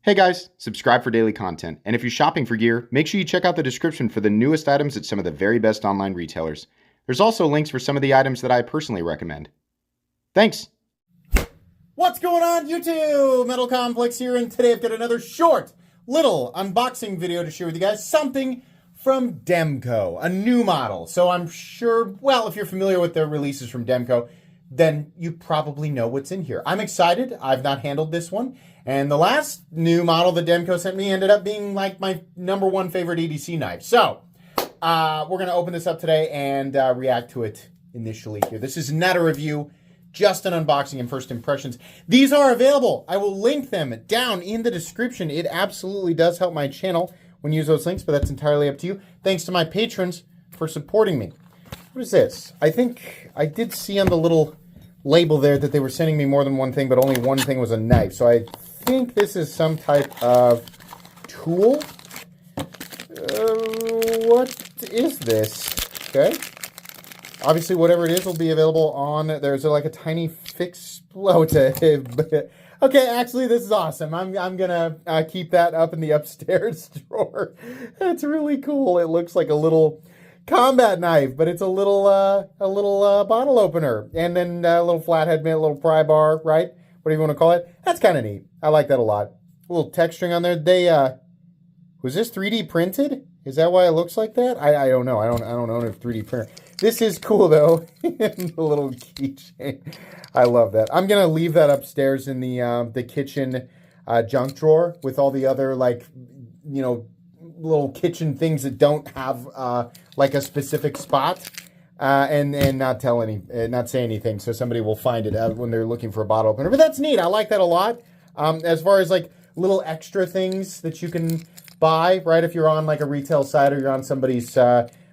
Hey guys, subscribe for daily content, and if you're shopping for gear, make sure you check out the description for the newest items at some of the very best online retailers. There's also links for some of the items that I personally recommend. Thanks! What's going on, YouTube? Metal Complex here, and today I've got another short, little unboxing video to share with you guys. Something from Demco, a new model. So I'm sure, well, if you're familiar with their releases from Demco, then you probably know what's in here. I'm excited. I've not handled this one. And the last new model that Demco sent me ended up being like my #1 favorite EDC knife. So we're going to open this up today and react to it initially here. This is not a review, just an unboxing and first impressions. These are available. I will link them down in the description. It absolutely does help my channel when you use those links, but that's entirely up to you. Thanks to my patrons for supporting me. What is this? I think I did see on the little label there that they were sending me more than one thing, but only one thing was a knife. So I think this is some type of tool. What is this? Okay. Obviously, whatever it is will be available on, there's like a tiny explotive. Okay, actually, this is awesome. I'm gonna keep that up in the upstairs drawer. That's really cool. It looks like a little combat knife, but it's a little bottle opener, and then a little flathead bit, a little pry bar, right? What do you want to call it? That's kind of neat. I like that a lot. A little texturing on there. They was this 3D printed? Is that why it looks like that? I don't know. I don't own a 3D printer. This is cool though. The little keychain. I love that. I'm gonna leave that upstairs in the kitchen junk drawer with all the other, like, you know, little kitchen things that don't have like a specific spot, and not say anything, so somebody will find it when they're looking for a bottle opener. But that's neat. I like that a lot. As far as like little extra things that you can buy, right? If you're on like a retail site or you're on somebody's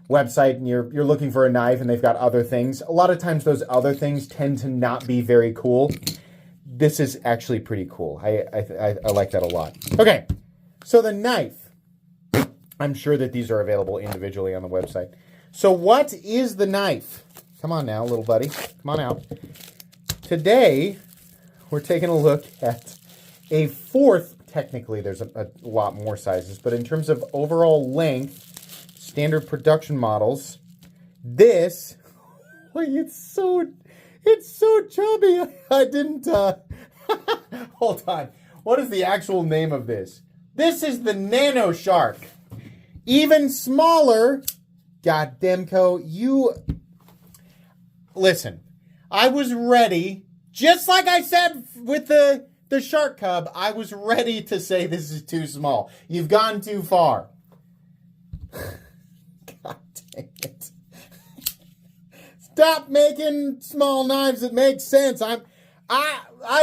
website and you're looking for a knife and they've got other things, a lot of times those other things tend to not be very cool. This is actually pretty cool. I like that a lot. Okay, so the knife. I'm sure that these are available individually on the website. So what is the knife? Come on now, little buddy. Come on out. Today, we're taking a look at a fourth. Technically, there's a lot more sizes, but in terms of overall length, standard production models, this, it's so chubby. I didn't, hold on. What is the actual name of this? This is the Nano Shark. Even smaller. God, Demco, you... Listen, I was ready, just like I said with the Shark Cub, I was ready to say this is too small. You've gone too far. God dang it. Stop making small knives that make sense. I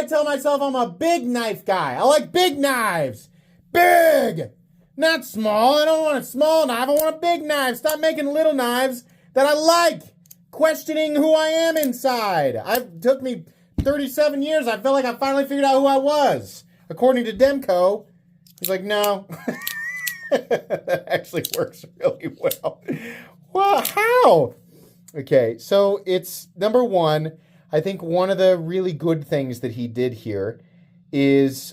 tell myself I'm a big knife guy. I like big knives. Big! Not small. I don't want a small knife. I want a big knife. Stop making little knives that I like. Questioning who I am inside. It took me 37 years. I felt like I finally figured out who I was. According to Demco, he's like, no. That actually works really well. Well, how? Okay, so it's #1. I think one of the really good things that he did here is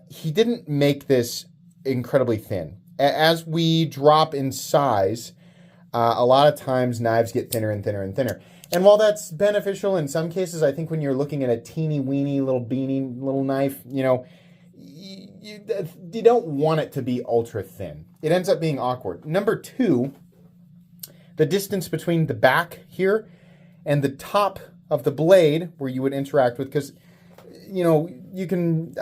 he didn't make this incredibly thin. As we drop in size, a lot of times knives get thinner and thinner and thinner. And while that's beneficial in some cases, I think when you're looking at a teeny weeny little beanie little knife, you know, you don't want it to be ultra thin. It ends up being awkward. #2, the distance between the back here and the top of the blade where you would interact with, because, you know,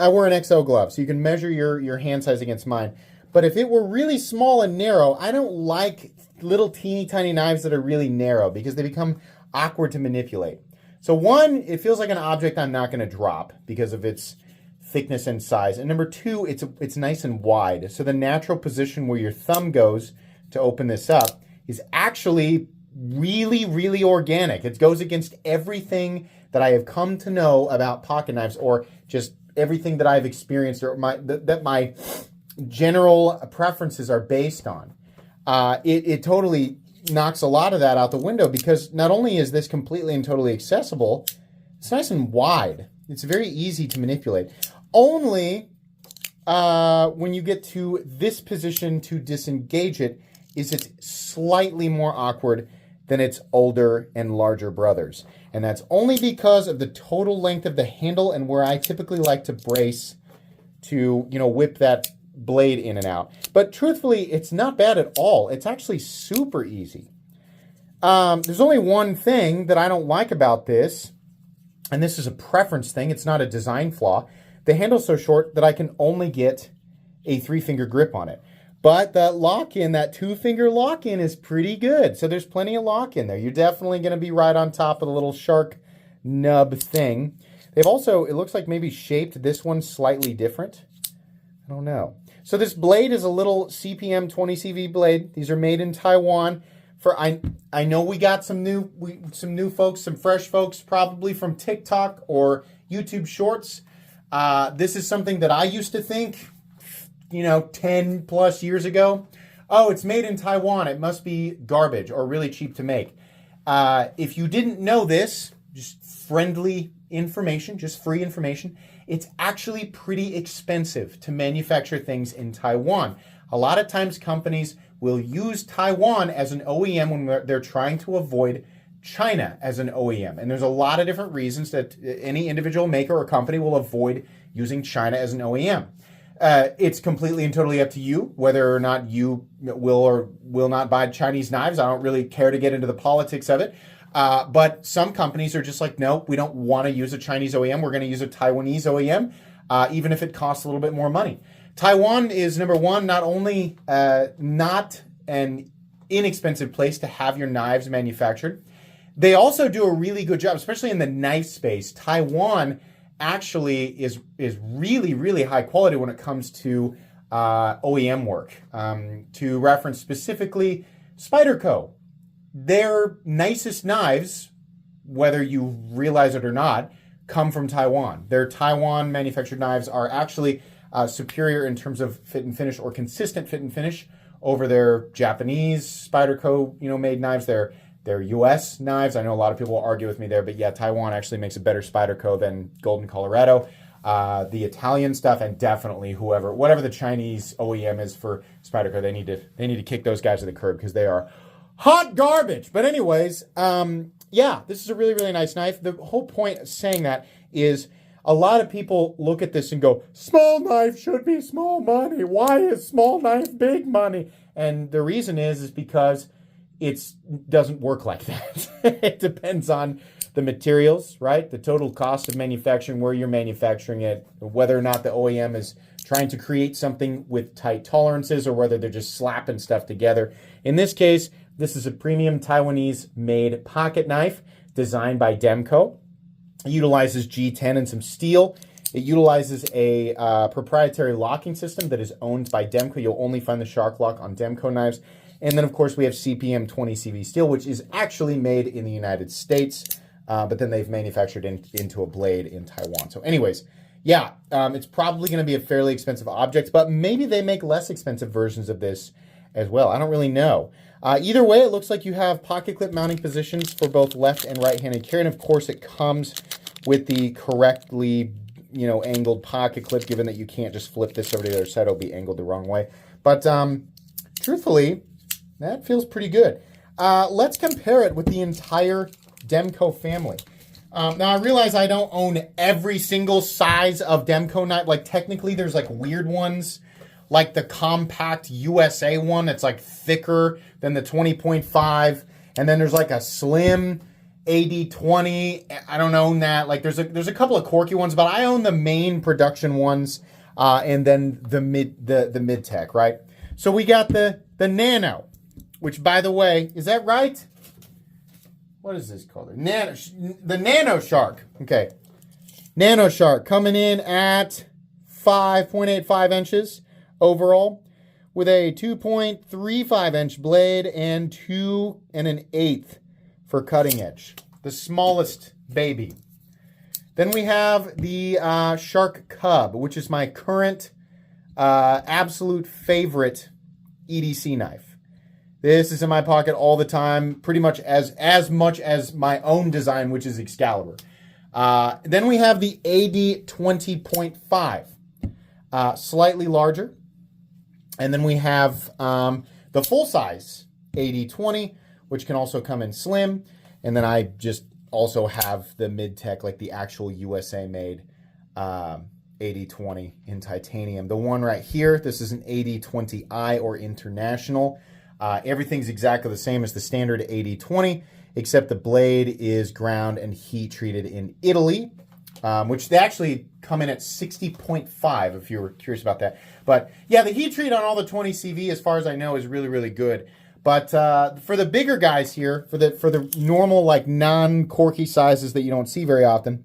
I wear an XL glove, so you can measure your hand size against mine. But if it were really small and narrow, I don't like little teeny tiny knives that are really narrow because they become awkward to manipulate. So one, it feels like an object I'm not going to drop because of its thickness and size. And #2, it's nice and wide. So the natural position where your thumb goes to open this up is actually really, really organic. It goes against everything that I have come to know about pocket knives, or just everything that I've experienced, or that my general preferences are based on. It totally knocks a lot of that out the window, because not only is this completely and totally accessible, it's nice and wide. It's very easy to manipulate. Only when you get to this position to disengage it is it's slightly more awkward than its older and larger brothers. And that's only because of the total length of the handle and where I typically like to brace to, whip that blade in and out. But truthfully, it's not bad at all. It's actually super easy. There's only one thing that I don't like about this, and this is a preference thing. It's not a design flaw. The handle's so short that I can only get a 3-finger grip on it. But that lock-in, that 2-finger lock-in is pretty good. So there's plenty of lock-in there. You're definitely going to be right on top of the little shark nub thing. They've also, it looks like maybe shaped this one slightly different. I don't know. So this blade is a little CPM 20CV blade. These are made in Taiwan. I know we got some new folks, some fresh folks probably from TikTok or YouTube Shorts. This is something that I used to think, 10 plus years ago. Oh, it's made in Taiwan. It must be garbage or really cheap to make. If you didn't know this, just friendly information, just free information, it's actually pretty expensive to manufacture things in Taiwan. A lot of times companies will use Taiwan as an OEM when they're trying to avoid China as an OEM. And there's a lot of different reasons that any individual maker or company will avoid using China as an OEM. It's completely and totally up to you whether or not you will or will not buy Chinese knives. I don't really care to get into the politics of it. But some companies are just like, no, we don't want to use a Chinese OEM. We're going to use a Taiwanese OEM, even if it costs a little bit more money. Taiwan is, number one, not only not an inexpensive place to have your knives manufactured, they also do a really good job, especially in the knife space. Taiwan actually is really, really high quality when it comes to OEM work. To reference specifically, Spyderco. Their nicest knives, whether you realize it or not, come from Taiwan. Their Taiwan manufactured knives are actually superior in terms of fit and finish or consistent fit and finish over their Japanese Spyderco, made knives. Their U.S. knives. I know a lot of people will argue with me there, but yeah, Taiwan actually makes a better Spyderco than Golden Colorado. The Italian stuff, and definitely whatever the Chinese OEM is for Spyderco, they need to kick those guys to the curb because they are hot garbage. But anyways, yeah, this is a really, really nice knife. The whole point of saying that is a lot of people look at this and go, small knife should be small money. Why is small knife big money? And the reason is because it doesn't work like that. It depends on the materials, right? The total cost of manufacturing, where you're manufacturing it, whether or not the OEM is trying to create something with tight tolerances or whether they're just slapping stuff together. In this case, this is a premium Taiwanese-made pocket knife designed by Demco. It utilizes G10 and some steel. It utilizes a proprietary locking system that is owned by Demco. You'll only find the shark lock on Demco knives. And then, of course, we have CPM 20 CV steel, which is actually made in the United States, but then they've manufactured into a blade in Taiwan. So anyways, yeah, it's probably going to be a fairly expensive object, but maybe they make less expensive versions of this as well. I don't really know. Either way, it looks like you have pocket clip mounting positions for both left and right-handed carry. And of course, it comes with the correctly, angled pocket clip, given that you can't just flip this over to the other side. It'll be angled the wrong way. But truthfully, that feels pretty good. Let's compare it with the entire Demco family. Now, I realize I don't own every single size of Demco knife. Like, technically, there's, weird ones, like the compact USA one that's, thicker than the 20.5. And then there's, a slim AD20. I don't own that. There's a couple of quirky ones, but I own the main production ones and then the mid-tech, right? So we got the Nano, which, by the way, is that right? What is this called? The Nano Shark. Okay. Nano Shark coming in at 5.85 inches overall with a 2.35 inch blade and 2 1/8 for cutting edge. The smallest baby. Then we have the Shark Cub, which is my current absolute favorite EDC knife. This is in my pocket all the time, pretty much as much as my own design, which is Excalibur. Then we have the AD 20.5. slightly larger. And then we have the full-size 80-20, which can also come in slim. And then I just also have the mid-tech, like the actual USA-made 80-20 in titanium. The one right here, this is an 80-20i or international. Everything's exactly the same as the standard 80-20, except the blade is ground and heat treated in Italy, which they actually come in at 60.5 if you were curious about that. But yeah, the heat treat on all the 20CV, as far as I know, is really, really good. But for the bigger guys here, for the normal like non-corky sizes that you don't see very often,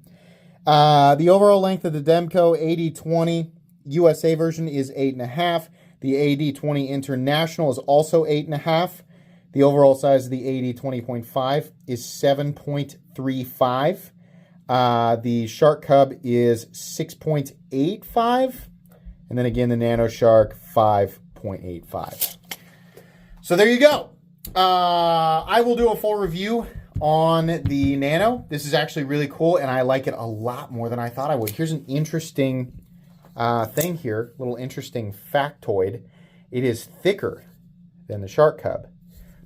the overall length of the Demco 80-20 USA version is 8.5. The 80-20 International is also 8.5. The overall size of the 80-20.5 is 7.35. The Shark Cub is 6.85. And then again, the Nano Shark, 5.85. So there you go. I will do a full review on the Nano. This is actually really cool, and I like it a lot more than I thought I would. Here's an interesting thing here, little interesting factoid. It is thicker than the Shark Cub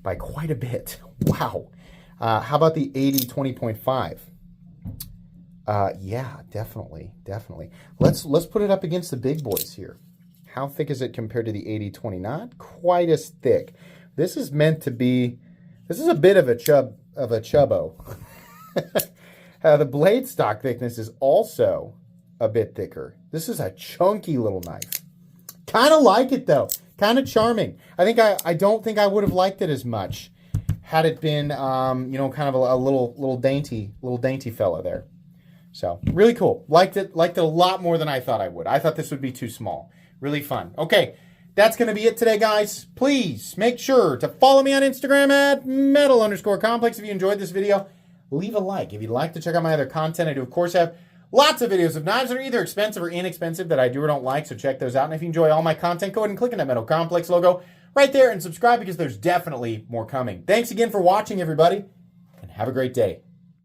by quite a bit. Wow. How about the 80-20.5? Yeah, definitely. Let's put it up against the big boys here. How thick is it compared to the 80-20? Not quite as thick. This is meant to be. This is a bit of a chubbo. The blade stock thickness is also a bit thicker. This is a chunky little knife. Kind of like it though. Kind of charming. I don't think I would have liked it as much had it been kind of a little dainty fella there. So really cool. Liked it a lot more than I thought I would. I thought this would be too small. Really fun. Okay, that's going to be it today, guys. Please make sure to follow me on Instagram at metal_complex. If you enjoyed this video, leave a like. If you'd like to check out my other content, I do, of course, have lots of videos of knives that are either expensive or inexpensive that I do or don't like, so check those out. And if you enjoy all my content, go ahead and click on that Metal Complex logo right there and subscribe because there's definitely more coming. Thanks again for watching, everybody, and have a great day.